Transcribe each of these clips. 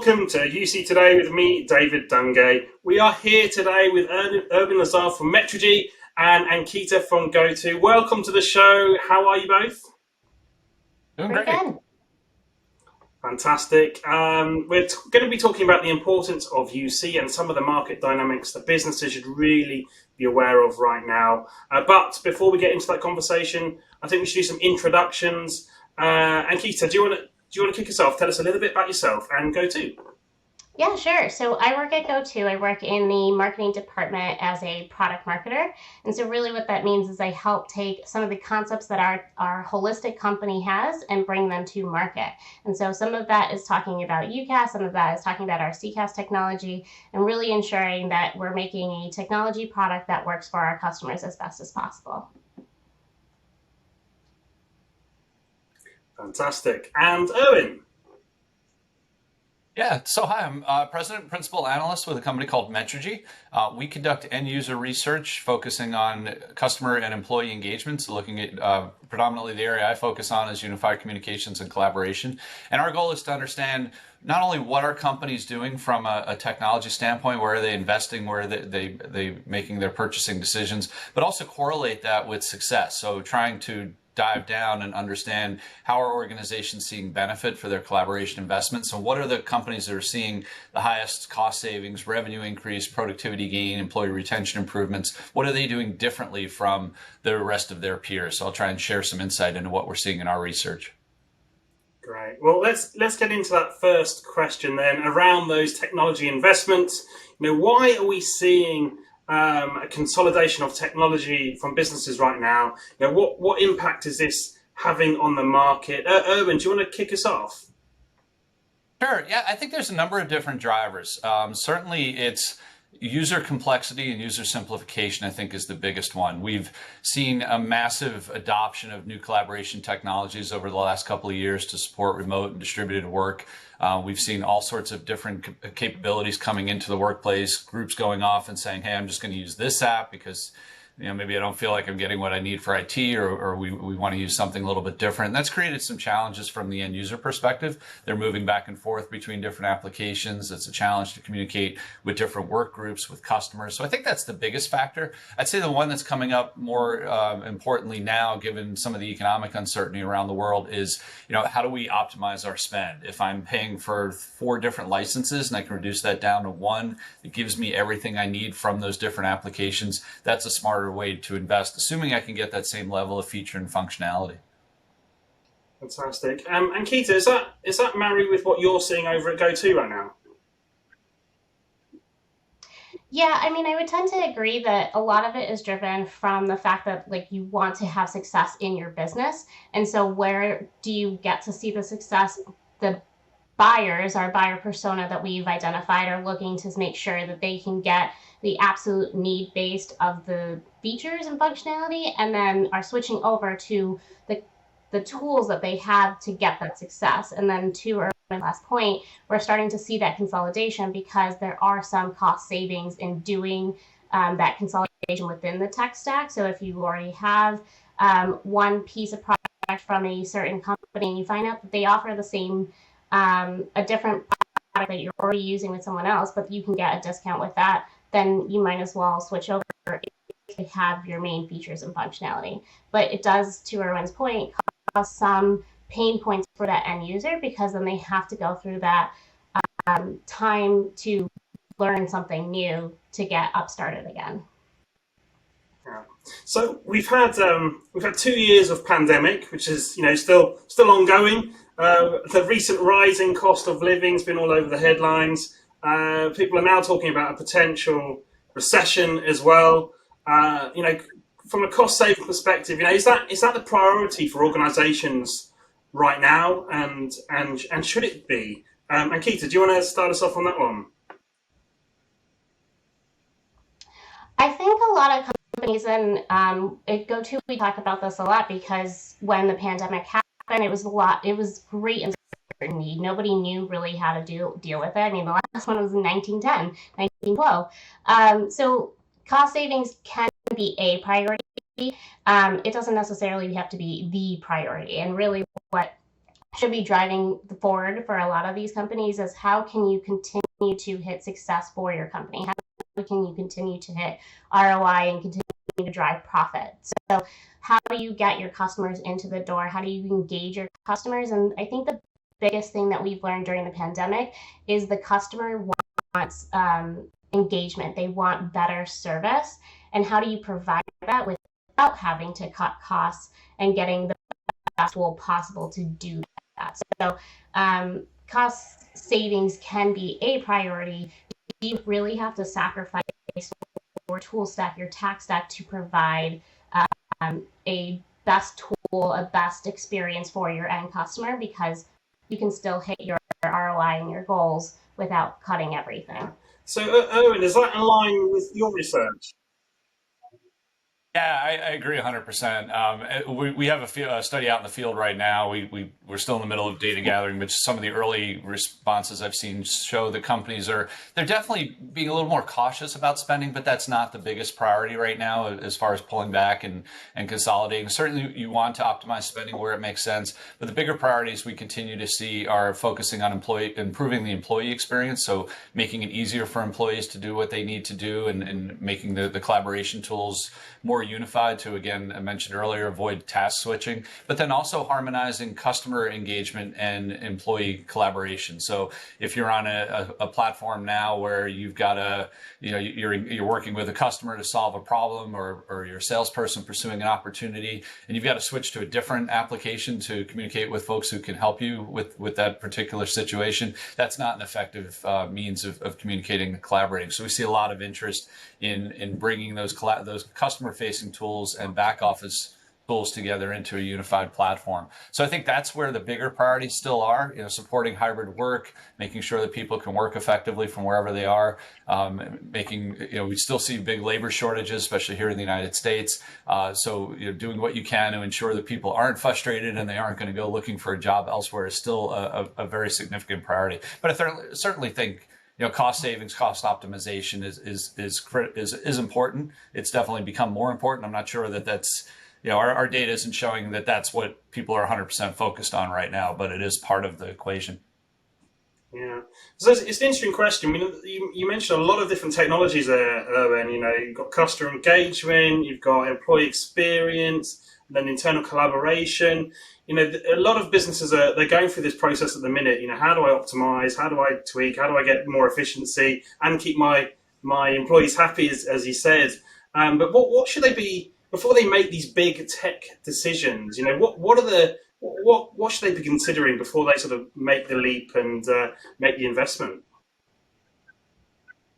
welcome to UC Today with me, David Dungay. We are here today with Irwin Lazar from Metrigy and Ankita from GoTo. Welcome to the show. How are you both? Doing great. Good. Fantastic. We're going to be talking about the importance of UC and some of the market dynamics that businesses should really be aware of right now. But before we get into that conversation, I think we should do some introductions. Ankita, do you want to kick us off? Tell us a little bit about yourself and GoTo. Yeah, sure. So I work at GoTo. I work in the marketing department as a product marketer. And so really what that means is I help take some of the concepts that our holistic company has and bring them to market. And so some of that is talking about UCaaS, some of that is talking about our CCaaS technology, and really ensuring that we're making a technology product that works for our customers as best as possible. Fantastic. And Irwin? Yeah, so hi, I'm President and Principal Analyst with a company called Metrigy. We conduct end-user research focusing on customer and employee engagement, so looking at predominantly the area I focus on is unified communications and collaboration. And our goal is to understand not only what our company's doing from a technology standpoint, where are they investing, where are they making their purchasing decisions, but also correlate that with success. So trying to dive down and understand how our organization's seeing benefit for their collaboration investments. So what are the companies that are seeing the highest cost savings, revenue increase, productivity gain, employee retention improvements? What are they doing differently from the rest of their peers? So I'll try and share some insight into what we're seeing in our research. Great. Well, let's get into that first question then around those technology investments. Why are we seeing a consolidation of technology from businesses right now? What impact is this having on the market? Irwin, do you want to kick us off? Sure. Yeah, I think there's a number of different drivers. Certainly, it's user complexity and user simplification, I think, is the biggest one. We've seen a massive adoption of new collaboration technologies over the last couple of years to support remote and distributed work. We've seen all sorts of different capabilities coming into the workplace, groups going off and saying, hey, I'm just going to use this app because maybe I don't feel like I'm getting what I need for IT, or we want to use something a little bit different. And that's created some challenges from the end user perspective. They're moving back and forth between different applications. It's a challenge to communicate with different work groups, with customers. So I think that's the biggest factor. I'd say the one that's coming up more importantly now, given some of the economic uncertainty around the world, is how do we optimize our spend? If I'm paying for 4 different licenses and I can reduce that down to 1, it gives me everything I need from those different applications. That's a smarter way to invest, assuming I can get that same level of feature and functionality. Fantastic. Ankita, is that married with what you're seeing over at GoTo right now? Yeah, I mean, I would tend to agree that a lot of it is driven from the fact that you want to have success in your business. And so where do you get to see the success? The buyers, our buyer persona that we've identified, are looking to make sure that they can get the absolute need based of the features and functionality, and then are switching over to the tools that they have to get that success. And then to our last point, we're starting to see that consolidation because there are some cost savings in doing that consolidation within the tech stack. So if you already have one piece of product from a certain company and you find out that they offer the same, a different product that you're already using with someone else, but you can get a discount with that, then you might as well switch over to have your main features and functionality. But it does, to Erwin's point, cause some pain points for that end user, because then they have to go through that time to learn something new to get upstarted again. Yeah. So we've had 2 years of pandemic, which is still ongoing. The recent rising cost of living has been all over the headlines. People are now talking about a potential recession as well. From a cost-saving perspective, is that the priority for organisations right now, and should it be? Ankita, do you want to start us off on that one? I think a lot of companies, and at GoTo we talk about this a lot, because when the pandemic happened, it was great uncertainty. Nobody knew really how to deal with it. I mean, the last one was in 1910, 1912. So cost savings can be a priority. It doesn't necessarily have to be the priority. And really what should be driving forward for a lot of these companies is how can you continue to hit success for your company? How can you continue to hit ROI and continue to drive profit? So how do you get your customers into the door? How do you engage your customers? And I think the biggest thing that we've learned during the pandemic is the customer wants engagement. They want better service. And how do you provide that without having to cut costs and getting the best tool possible to do that? So cost savings can be a priority. You really have to sacrifice your tool stack, your tech stack to provide a best tool, a best experience for your end customer, because you can still hit your ROI and your goals without cutting everything. So, Owen, is that in line with your research? Yeah, I agree 100%. We have a study out in the field right now. We're still in the middle of data gathering, but some of the early responses I've seen show that companies they're definitely being a little more cautious about spending, but that's not the biggest priority right now as far as pulling back and consolidating. Certainly you want to optimize spending where it makes sense, but the bigger priorities we continue to see are focusing on improving the employee experience. So making it easier for employees to do what they need to do and making the collaboration tools more unified to, again, I mentioned earlier, avoid task switching, but then also harmonizing customer engagement and employee collaboration. So if you're on a platform now where you've got you're working with a customer to solve a problem, or you're a salesperson pursuing an opportunity, and you've got to switch to a different application to communicate with folks who can help you with that particular situation, that's not an effective means of communicating and collaborating. So we see a lot of interest in bringing those customer-facing tools and back office tools together into a unified platform. So I think that's where the bigger priorities still are, supporting hybrid work, making sure that people can work effectively from wherever they are, we still see big labor shortages, especially here in the United States. So doing what you can to ensure that people aren't frustrated and they aren't going to go looking for a job elsewhere is still a very significant priority. But I certainly think cost savings, cost optimization is important. It's definitely become more important. I'm not sure that that's, our data isn't showing that that's what people are 100% focused on right now, but it is part of the equation. Yeah, so it's an interesting question. I mean, you mentioned a lot of different technologies there, Erwin. You've got customer engagement, you've got employee experience, and then internal collaboration. A lot of businesses they're going through this process at the minute. How do I optimize? How do I tweak? How do I get more efficiency and keep my employees happy, as you said? But what should they be before they make these big tech decisions? What should they be considering before they sort of make the leap and make the investment?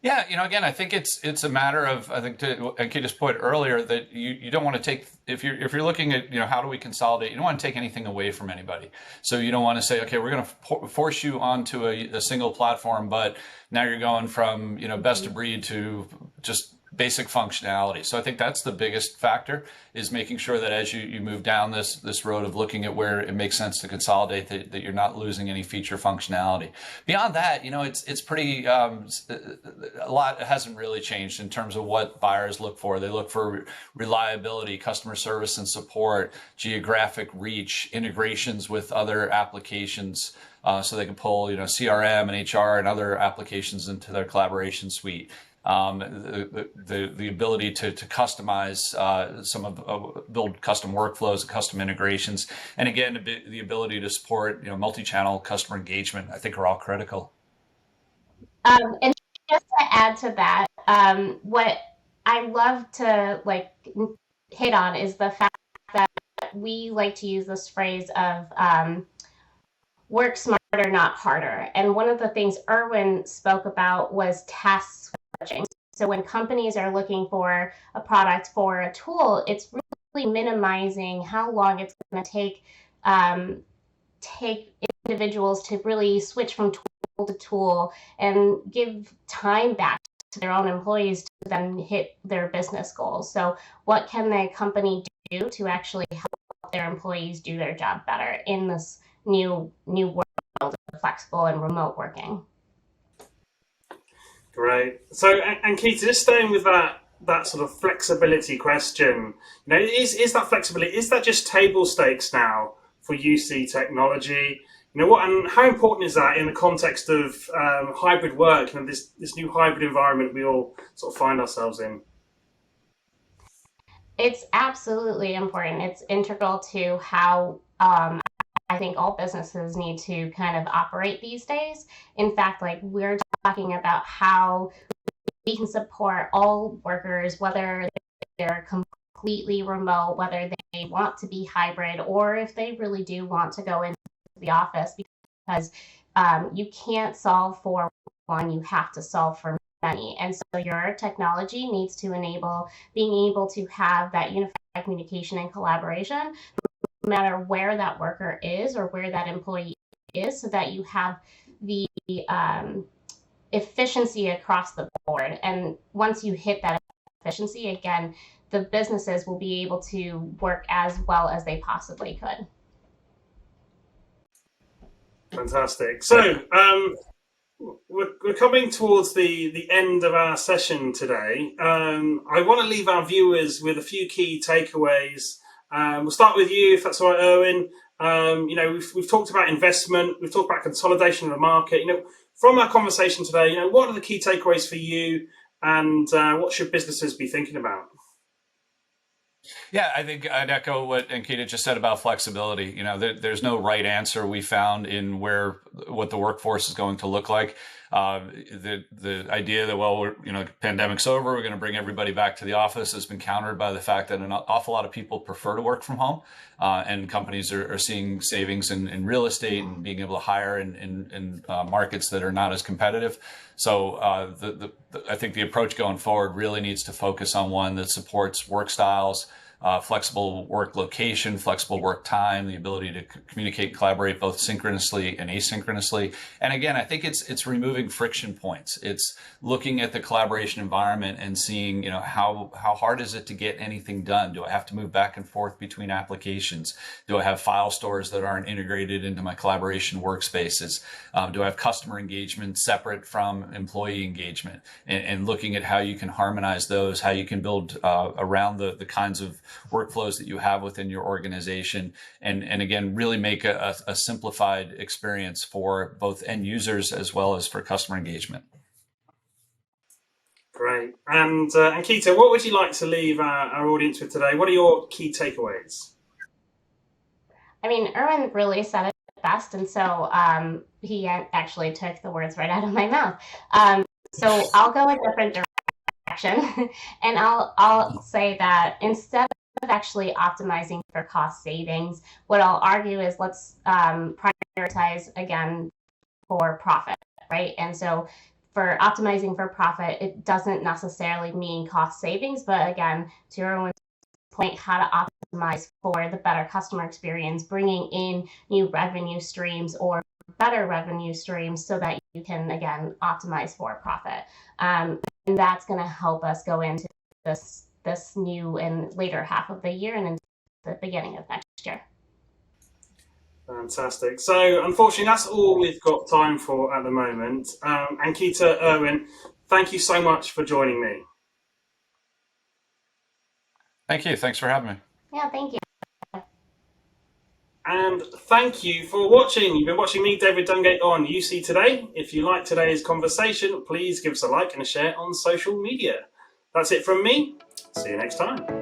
Yeah, again, I think it's a matter of, I think to Ankita's point earlier, that you don't want to take, if you're looking at, how do we consolidate, you don't want to take anything away from anybody. So you don't want to say, okay, we're going to force you onto a single platform, but now you're going from, best of breed to just basic functionality. So I think that's the biggest factor, is making sure that as you move down this road of looking at where it makes sense to consolidate, that you're not losing any feature functionality. Beyond that, it's pretty, a lot hasn't really changed in terms of what buyers look for. They look for reliability, customer service and support, geographic reach, integrations with other applications, so they can pull, CRM and HR and other applications into their collaboration suite. The ability to customize build custom workflows, custom integrations, and again, the ability to support multi-channel customer engagement, I think are all critical. And just to add to that, what I love to hit on is the fact that we like to use this phrase of work smarter, not harder. And one of the things Irwin spoke about was task switching. So when companies are looking for a product, for a tool, it's really minimizing how long it's going to take individuals to really switch from tool to tool and give time back to their own employees to then hit their business goals. So what can the company do to actually help their employees do their job better in this new world of flexible and remote working? Great. So, Ankita, just staying with that sort of flexibility question, is that flexibility, is that just table stakes now for UC technology. What and how important is that in the context of hybrid work and this new hybrid environment we all sort of find ourselves in? It's absolutely important. It's integral to how I think all businesses need to kind of operate these days. In fact, like we're talking about how we can support all workers, whether they're completely remote, whether they want to be hybrid, or if they really do want to go into the office, because you can't solve for one, you have to solve for many. And so your technology needs to enable being able to have that unified communication and collaboration, no matter where that worker is or where that employee is, so that you have the efficiency across the board. And once you hit that efficiency, again, the businesses will be able to work as well as they possibly could. Fantastic. So we're coming towards the end of our session today. I want to leave our viewers with a few key takeaways. We'll start with you, if that's all right, Irwin. We've talked about investment, we've talked about consolidation of the market. From our conversation today, what are the key takeaways for you, and what should businesses be thinking about? Yeah, I think I'd echo what Ankita just said about flexibility. There's no right answer we found in what the workforce is going to look like. The idea that, pandemic's over, we're going to bring everybody back to the office has been countered by the fact that an awful lot of people prefer to work from home, and companies are seeing savings in real estate and being able to hire in markets that are not as competitive. So I think the approach going forward really needs to focus on one that supports work styles, flexible work location, flexible work time, the ability to communicate and collaborate both synchronously and asynchronously. And again, I think it's removing friction points. It's looking at the collaboration environment and seeing, how hard is it to get anything done? Do I have to move back and forth between applications? Do I have file stores that aren't integrated into my collaboration workspaces? Do I have customer engagement separate from employee engagement? And looking at how you can harmonize those, how you can build around the kinds of workflows that you have within your organization, and again, really make a simplified experience for both end users as well as for customer engagement. Great. And Ankita, what would you like to leave our audience with today? What are your key takeaways? I mean, Irwin really said it best, and so he actually took the words right out of my mouth. So I'll go a different direction, and I'll say that instead of actually optimizing for cost savings, what I'll argue is let's prioritize again for profit, right? And so for optimizing for profit, it doesn't necessarily mean cost savings, but again, to everyone's point, how to optimize for the better customer experience, bringing in new revenue streams or better revenue streams so that you can, again, optimize for profit. And that's going to help us go into this new and later half of the year and into the beginning of next year. Fantastic. So unfortunately, that's all we've got time for at the moment. Ankita, Irwin, thank you so much for joining me. Thank you. Thanks for having me. Yeah, thank you. And thank you for watching. You've been watching me, David Dungay, on UC Today. If you like today's conversation, please give us a like and a share on social media. That's it from me. See you next time.